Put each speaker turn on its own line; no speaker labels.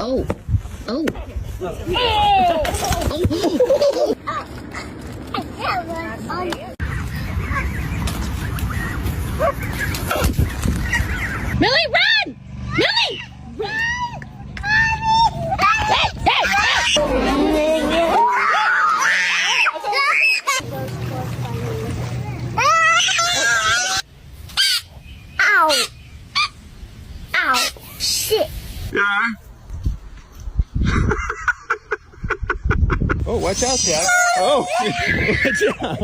Oh. Oh. Millie, run! Millie! Run! Ow! Ow! Shit!
Yeah. Oh, watch out, Jack. Oh, watch out.